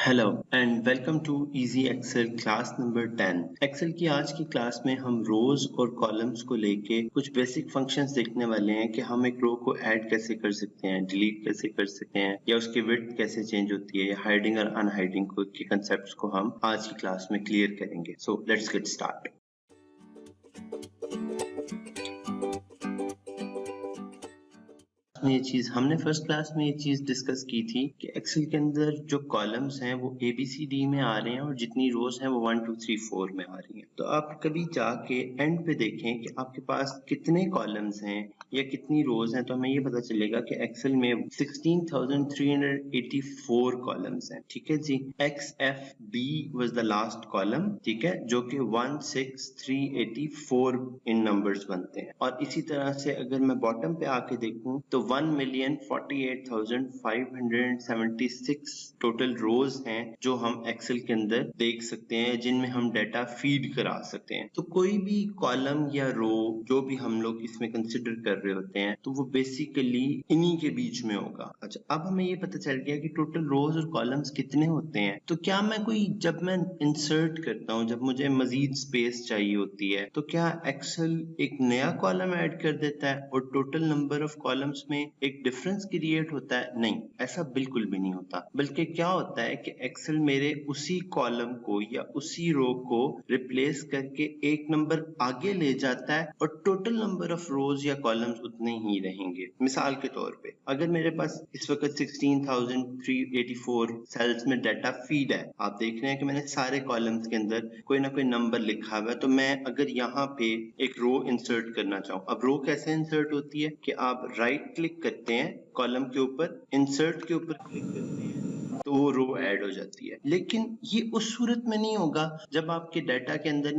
Hello and welcome to easy excel class number 10। Excel की आज की क्लास में हम रोज और कॉलम्स को लेके कुछ बेसिक फंक्शंस देखने वाले हैं कि हम एक रो को ऐड कैसे कर सकते हैं, डिलीट कैसे कर सकते हैं, या उसकी विड्थ कैसे चेंज होती है, या हाइडिंग और अनहाइडिंग के कंसेप्ट्स को हम आज की क्लास में क्लियर करेंगे। So let's get start. हमने फर्स्ट क्लास में ये चीज डिस्कस की थी कि एक्सेल के अंदर जो कॉलम्स हैं वो ABCD में आ रहे हैं और जितनी रोज हैं वो 1 2 3 4 में आ रही हैं। तो आप कभी जाके एंड पे देखें कि आपके पास कितने कॉलम्स हैं या कितनी रोज हैं, तो हमें ये पता चलेगा कि एक्सेल में 16,384 कॉलम्स हैं। ठीक है जी। XFB was the last column, ठीक है, जो कि 16384 इन नंबर्स बनते हैं। और इसी तरह से अगर मैं बॉटम पे आके देखूं तो 1,48,576 टोटल रोज हैं जो हम एक्सेल के अंदर देख सकते हैं, जिनमें हम डाटा फीड करा सकते हैं। तो कोई भी कॉलम या रो जो भी हम लोग इसमें कंसिडर कर रहे होते हैं तो वो बेसिकली इन्हीं के बीच में होगा। अच्छा, अब हमें ये पता चल गया कि टोटल रोज और कॉलम्स कितने होते हैं। तो क्या जब मैं इंसर्ट करता हूँ, जब मुझे मजीद स्पेस चाहिए होती है, तो क्या एक्सेल एक नया कॉलम ऐड कर देता है और टोटल नंबर ऑफ कॉलम्स में एक डिफरेंस क्रिएट होता है? नहीं, ऐसा बिल्कुल भी नहीं होता। बल्कि क्या होता है कि एक्सेल मेरे उसी कॉलम को या उसी रो को रिप्लेस करके एक नंबर आगे ले जाता है और टोटल नंबर ऑफ रोज या कॉलम्स उतने ही रहेंगे। मिसाल के तौर पे अगर मेरे पास इस वक्त 16,384 सेल्स में डाटा फीड है, आप देख रहे हैं कि मैंने सारे कॉलम्स के अंदर कोई ना कोई नंबर लिखा हुआ है। तो मैं अगर यहाँ पे एक रो इंसर्ट करना चाहूँ, अब रो कैसे इंसर्ट होती है कि आप राइट क्लिक करते हैं कॉलम के ऊपर, इंसर्ट के ऊपर क्लिक करते हैं तो वो रो ऐड हो जाती है। लेकिन ये उस सूरत में नहीं होगा जब आपके डाटा के अंदर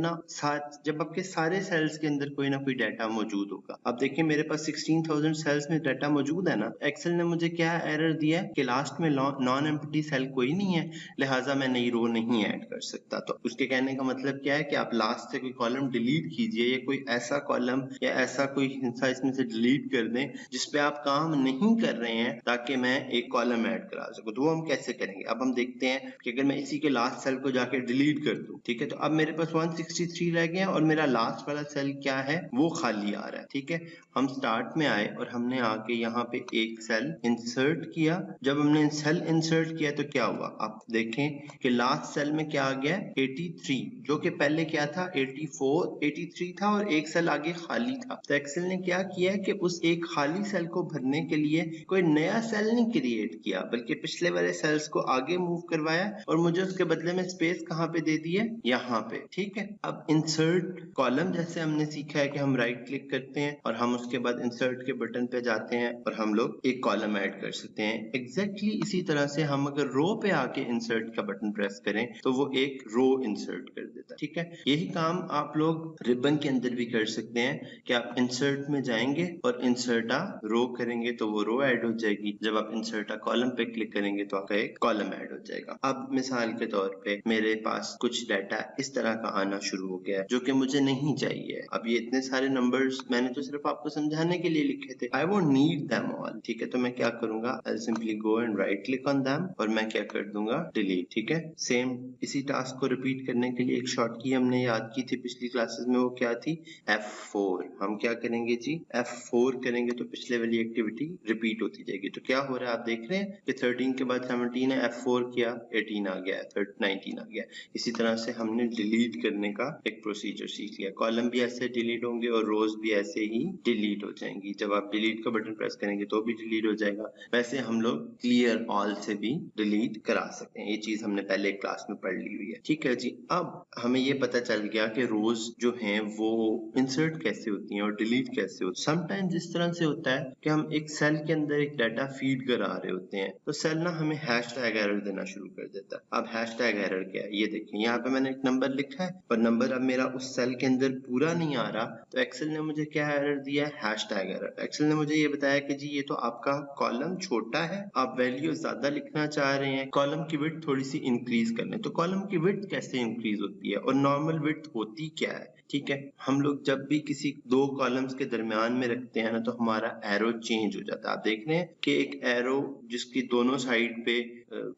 जब आपके सारे सेल्स के अंदर कोई ना कोई डाटा मौजूद होगा। अब देखिए मेरे पास 16,000 सेल्स में डाटा मौजूद है ना। एक्सेल ने मुझे क्या एरर दिया है कि लास्ट में नॉन एम्प्टी सेल कोई नहीं है, लिहाजा मैं नई रो नहीं ऐड कर सकता। तो उसके कहने का मतलब क्या है कि आप लास्ट से कोई कॉलम डिलीट कीजिए या कोई ऐसा कॉलम या ऐसा कोई हिस्सा इसमें से डिलीट कर दें जिसपे आप काम नहीं कर रहे हैं, ताकि मैं एक कॉलम ऐड करा सकूं। तो वो हम कैसे करेंगे? अब हम देखते हैं कि अगर मैं इसी के लास्ट सेल को जाके डिलीट कर दूं, ठीक है, तो अब मेरे पास 163 रह गया और मेरा लास्ट वाला सेल क्या है, वो खाली आ रहा है। ठीक है, हम स्टार्ट में आए और हमने आके यहाँ पे एक सेल इंसर्ट किया। जब हमने सेल इंसर्ट किया तो क्या हुआ, आप देखें कि लास्ट सेल में क्या आ गया, 83, जो कि पहले क्या था, 83 था और एक सेल आगे खाली था। तो एक्सेल ने क्या किया कि उस एक खाली सेल को भरने के लिए कोई नया सेल नहीं क्रिएट किया, बल्कि पिछले वाले सेल्स को आगे मूव करवाया और मुझे उसके बदले में स्पेस कहाँ पे दे दी है, यहाँ पे। ठीक है, अब इंसर्ट कॉलम जैसे हमने सीखा है कि हम राइट क्लिक करते हैं और हम उसके बाद इंसर्ट के बटन पे जाते हैं और हम लोग एक कॉलम ऐड कर सकते हैं। एग्जैक्टली इसी तरह से हम अगर रो पे आके इंसर्ट का बटन प्रेस करें तो वो एक रो इंसर्ट कर देता है। ठीक है, यही काम आप लोग रिबन के अंदर भी कर सकते हैं कि आप इंसर्ट में जाएंगे और इंसर्ट आ रो करेंगे तो वो रो ऐड हो जाएगी। जब आप इंसर्ट आ कॉलम पे क्लिक करेंगे तो आपका एक कॉलम ऐड हो जाएगा। अब मिसाल के तौर पे मेरे पास कुछ डाटा इस तरह का आना शुरू हो गया है जो कि मुझे नहीं चाहिए। अब ये इतने सारे नंबर्स मैंने तो सिर्फ आपको समझाने के लिए लिखे थे, I won't need them all. ठीक है, तो मैं क्या करूंगा, I simply go and right click on them और मैं क्या कर दूंगा, डिलीट। ठीक है, सेम इसी टास्क को रिपीट करने के लिए एक शॉर्ट की हमने याद की थी पिछली क्लासेस में, वो क्या थी, F4। हम क्या करेंगे जी, F4 करेंगे तो पिछले वाली एक्टिविटी रिपीट होती जाएगी। तो क्या हो रहा है, आप देख रहे हैं कि 13 के बाद 17 है, F4 किया, 18 आ गया, 19 आ गया। इसी तरह से हमने डिलीट करने का एक प्रोसीजर सीख लिया। कॉलम भी ऐसे डिलीट होंगे और रोज भी ऐसे ही डिलीट हो जाएंगी। जब आप डिलीट का बटन प्रेस करेंगे तो भी डिलीट हो जाएगा। वैसे हम लोग क्लियर ऑल से भी डिलीट करा सकते हैं, ये चीज हमने पहले क्लास में पढ़ ली हुई है। ठीक है जी, अब हमें ये पता चल गया कि रोज जो हैं वो इंसर्ट कैसे होती हैं और डिलीट कैसे होती है। समटाइम्स इस तरह से होता है कि हम एक सेल के अंदर एक डाटा फीड करा रहे होते हैं तो सेल ना हमें हैशटैग एरर देना शुरू कर देता है। अब हैशटैग एरर क्या है, ये देखिए यहाँ पे मैंने एक नंबर लिखा है पर नंबर अब मेरा उस सेल के अंदर पूरा नहीं आ रहा, तो एक्सेल ने मुझे क्या एरर दिया है, हैशटैग एरर। एक्सेल ने मुझे ये बताया कि जी ये तो आपका कॉलम छोटा है, आप वैल्यू ज्यादा लिखना चाह रहे हैं, कॉलम की विड्थ थोड़ी सी इंक्रीज कर लें। तो कॉलम की विड्थ कैसे इंक्रीज होती है और नॉर्मल विड्थ होती क्या है? ठीक है, हम लोग जब भी किसी दो कॉलम्स के दरमियान में रखते हैं ना तो हमारा एरो चेंज हो जाता है। आप देख रहे हैं कि एक एरो जिसकी दोनों साइड पे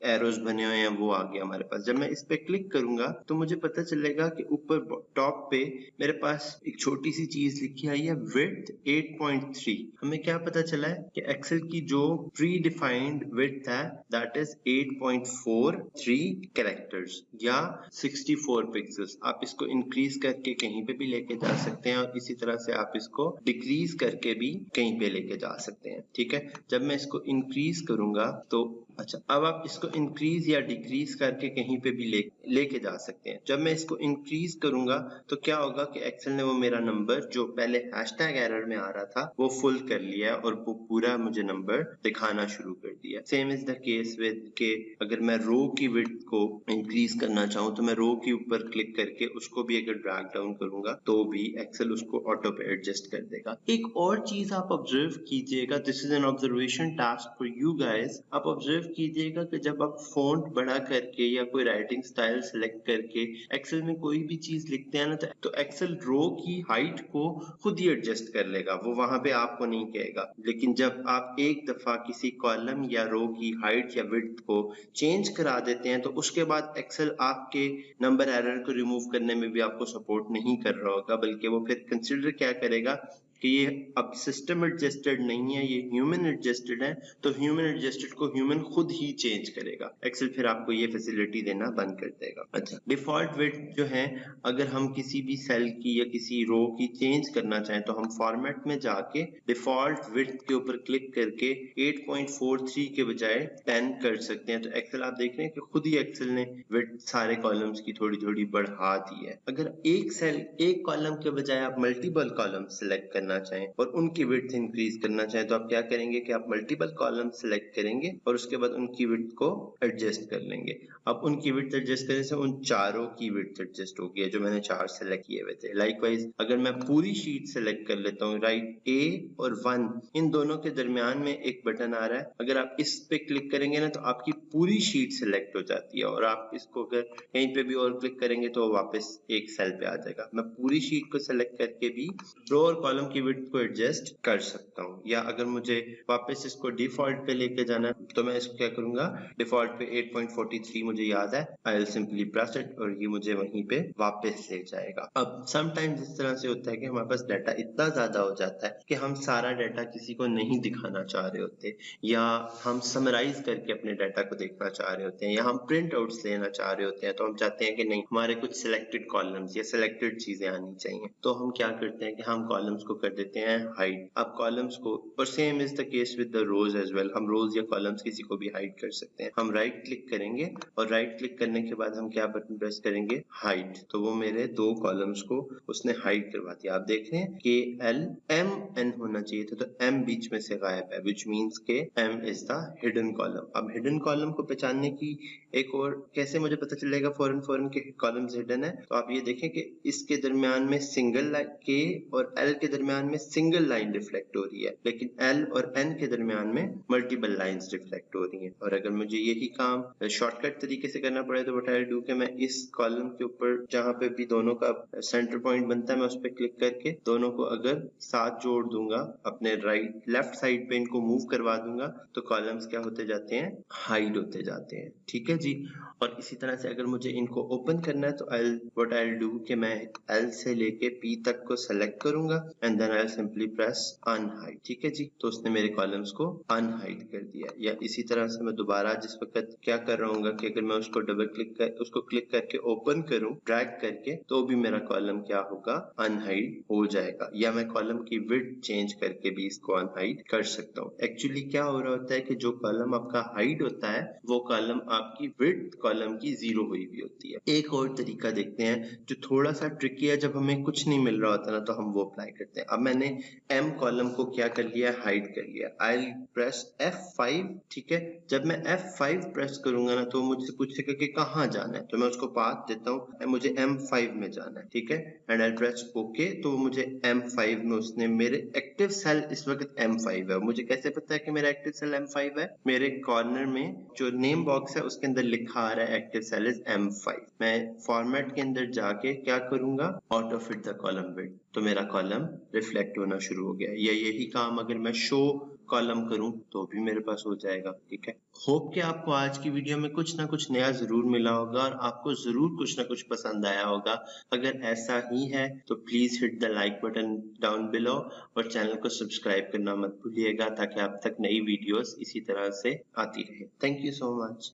एरोज बने हुए हैं वो आ गया हमारे पास। जब मैं इस पे क्लिक करूंगा तो मुझे पता चलेगा कि ऊपर टॉप पे मेरे पास एक छोटी सी चीज लिखी आई है विड्थ 8.3। हमें क्या पता चला है कि एक्सेल की जो प्री डिफाइंड विड्थ है दैट इज 8.43 कैरेक्टर्स या 64 पिक्सेल्स। आप इसको इंक्रीज करके कहीं पे भी लेके जा सकते हैं और इसी तरह से आप इसको डिक्रीज करके भी कहीं पे लेके जा सकते हैं। ठीक है, जब मैं इसको इंक्रीज करूंगा तो अच्छा, अब आप इसको इंक्रीज या डिक्रीज करके कहीं पे भी लेके जा सकते हैं। जब मैं इसको इंक्रीज करूंगा तो क्या होगा कि एक्सेल ने वो मेरा नंबर जो पहले हैशटैग एरर में आ रहा था वो फुल कर लिया और वो पूरा मुझे नंबर दिखाना शुरू कर दिया। Same is the case with के अगर मैं रो की विड्थ को इंक्रीज करना चाहूँ तो मैं रो के ऊपर क्लिक करके उसको भी अगर ड्रैग डाउन करूंगा तो भी एक्सेल उसको ऑटो पे एडजस्ट कर देगा। एक और चीज आप ऑब्जर्व कीजिएगा, this is an observation task for you guys. आप ऑब्जर्व कीजिएगा कि जब आप फॉन्ट बड़ा करके या कोई राइटिंग स्टाइल सेलेक्ट करके एक्सेल में कोई भी चीज लिखते हैं ना तो एक्सेल रो की हाइट को खुद ही एडजस्ट कर लेगा, वो वहां पे आपको नहीं कहेगा। लेकिन जब आप एक दफा किसी कॉलम या रो की हाइट या विड्थ को चेंज करा देते हैं तो उसके बाद एक्सेल आपके नंबर एरर को रिमूव करने में भी आपको सपोर्ट नहीं कर रहा होगा, बल्कि वो फिर कंसिडर क्या करेगा कि ये अब सिस्टम एडजस्टेड नहीं है, ये ह्यूमन एडजस्टेड है, तो ह्यूमन एडजस्टेड को ह्यूमन खुद ही चेंज करेगा। एक्सेल फिर आपको ये फैसिलिटी देना बंद कर देगा। अच्छा, डिफॉल्ट विड्थ जो है अगर हम किसी भी सेल की या किसी रो की चेंज करना चाहें तो हम फॉर्मेट में जाके डिफॉल्ट विड्थ के ऊपर क्लिक करके 8.43 के बजाय 10 कर सकते हैं। तो एक्सेल आप देख रहे हैं कि खुद ही एक्सेल ने विड्थ सारे कॉलम्स की थोड़ी थोड़ी बढ़ा दी है। अगर एक सेल एक कॉलम के बजाय आप मल्टीपल कॉलम सेलेक्ट करना चाहें और उनकी विड्थ इंक्रीज करना चाहें तो आप क्या करेंगे कि आप मल्टीपल कॉलम सेलेक्ट करेंगे और उसके बाद उनकी विड्थ को एडजस्ट कर लेंगे। अब उनकी विड्थ एडजस्ट करने से उन चारों की विड्थ एडजस्ट होगी जो मैंने 4 सेलेक्ट किए हुए थे। लाइकवाइज अगर मैं पूरी शीट सेलेक्ट कर लेता हूँ, राइट ए और 1 इन दोनों के दरमियान में एक बटन आ रहा है, अगर आप इस पे क्लिक करेंगे ना तो आपकी पूरी शीट सेलेक्ट हो जाती है और आप इसको अगर कहीं पे भी और क्लिक करेंगे तो वापस एक सेल पे आ जाएगा। मैं पूरी शीट को सेलेक्ट करके भी रो और कॉलम की विड्थ को एडजस्ट कर सकता हूँ, या अगर मुझे वापस इसको डिफॉल्ट पे लेके जाना है तो मैं इसको क्या करूंगा, डिफॉल्ट पे 8.43 मुझे याद है, आई विल सिंपली प्रेस इट और ये मुझे वहीं पे वापस ले जाएगा। अब समटाइम्स इस तरह से होता है कि हमारे पास डाटा इतना ज्यादा हो जाता है कि हम सारा डाटा किसी को नहीं दिखाना चाह रहे होते, या हम समराइज करके अपने डाटा को देखना चाह रहे होते हैं, या हम प्रिंट आउट्स लेना चाह रहे होते हैं, तो हम चाहते हैं कि नहीं हमारे कुछ सिलेक्टेड कॉलम्स या सिलेक्टेड चीजें आनी चाहिए। तो हम क्या करते हैं कि हम कॉलम्स को कर देते हैं हाइड। अब कॉलम्स को, और same is the case with the rows as well, हम रोज या कॉलम्स किसी को भी हाइड कर सकते हैं। हम राइट क्लिक करेंगे और राइट क्लिक करने के बाद हम क्या बटन प्रेस करेंगे, हाइड, तो वो मेरे 2 कॉलम्स को उसने हाइड करवा दिया। आप देख रहे हैं कि एल एम एन होना चाहिए था तो एम बीच में से गायब है, which means K M is the hidden column. अब हिडन कॉलम को पहचानने की एक और कैसे मुझे पता चलेगा फॉरन के कॉलम्स हिडन है, तो आप ये देखें कि इसके दरमियान में सिंगल लाइन के और एल के दरमियान में सिंगल लाइन रिफ्लेक्ट हो रही है, लेकिन एल और एन के दरमियान में मल्टीपल लाइंस रिफ्लेक्ट हो रही हैं। और अगर मुझे यही काम शॉर्टकट तरीके से करना पड़े तो व्हाट आई विल डू कि मैं इस कॉलम के ऊपर जहां पे भी दोनों का सेंटर पॉइंट बनता है मैं उस पर क्लिक करके दोनों को अगर साथ जोड़ दूंगा, अपने राइट लेफ्ट साइड पे इनको मूव करवा दूंगा तो कॉलम्स क्या होते जाते हैं, हाइड होते जाते हैं। ठीक है जी। और इसी तरह से अगर मुझे इनको ओपन करना है तो व्हाट आई विल डू कि मैं एल से लेके पी तक को सेलेक्ट करूंगा and then I will simply press unhide. ठीक है जी, तो उसने मेरे कॉलम्स को अनहाइड कर दिया। या इसी तरह से मैं दोबारा जिस वक्त क्या कर रहा हूँ कि अगर मैं उसको डबल क्लिक कर उसको क्लिक करके ओपन करूं ड्रैग करके तो भी मेरा कॉलम क्या होगा, अनहाइड हो जाएगा। या मैं कॉलम की विड्थ चेंज करके भी इसको अनहाइड कर सकता हूँ। एक्चुअली क्या हो रहा होता है कि जो कॉलम आपका हाइड होता है वो कॉलम आपकी विड्थ कॉलम की 0 हुई भी होती है। एक और तरीका देखते हैं जो थोड़ा सा ट्रिकी है, जब हमें कुछ नहीं मिल रहा होता ना तो हम वो अप्लाई करते हैं। अब मैंने एम कॉलम को क्या कर लिया, हाइड कर लिया। आई प्रेस F5। ठीक है, जब मैं F5 प्रेस करूंगा ना तो मुझसे पूछेगा कि कहाँ जाना है, तो मैं उसको पाथ देता हूँ, मुझे M5 में जाना है। ठीक है, एंड आई प्रेस ओके, तो मुझे M5 में उसने मेरे एक्टिव सेल इस वक्त M5 है। मुझे कैसे पता है कि मेरा एक्टिव सेल M5 है, मेरे कॉर्नर में जो नेम बॉक्स है उसके अंदर लिखा आ रहा है एक्टिव सेल इज M5। मैं फॉर्मेट के अंदर जाके क्या करूंगा, auto fit the column width, तो मेरा कॉलम रिफ्लेक्ट होना शुरू हो गया। या यही काम अगर मैं शो कॉलम करूं तो भी मेरे पास हो जाएगा। ठीक है, होप कि आपको आज की वीडियो में कुछ ना कुछ नया जरूर मिला होगा और आपको जरूर कुछ ना कुछ पसंद आया होगा। अगर ऐसा ही है तो please hit the like button down below और चैनल को सब्सक्राइब करना मत भूलिएगा ताकि आप तक नई वीडियोस इसी तरह से आती रहे। Thank you so much.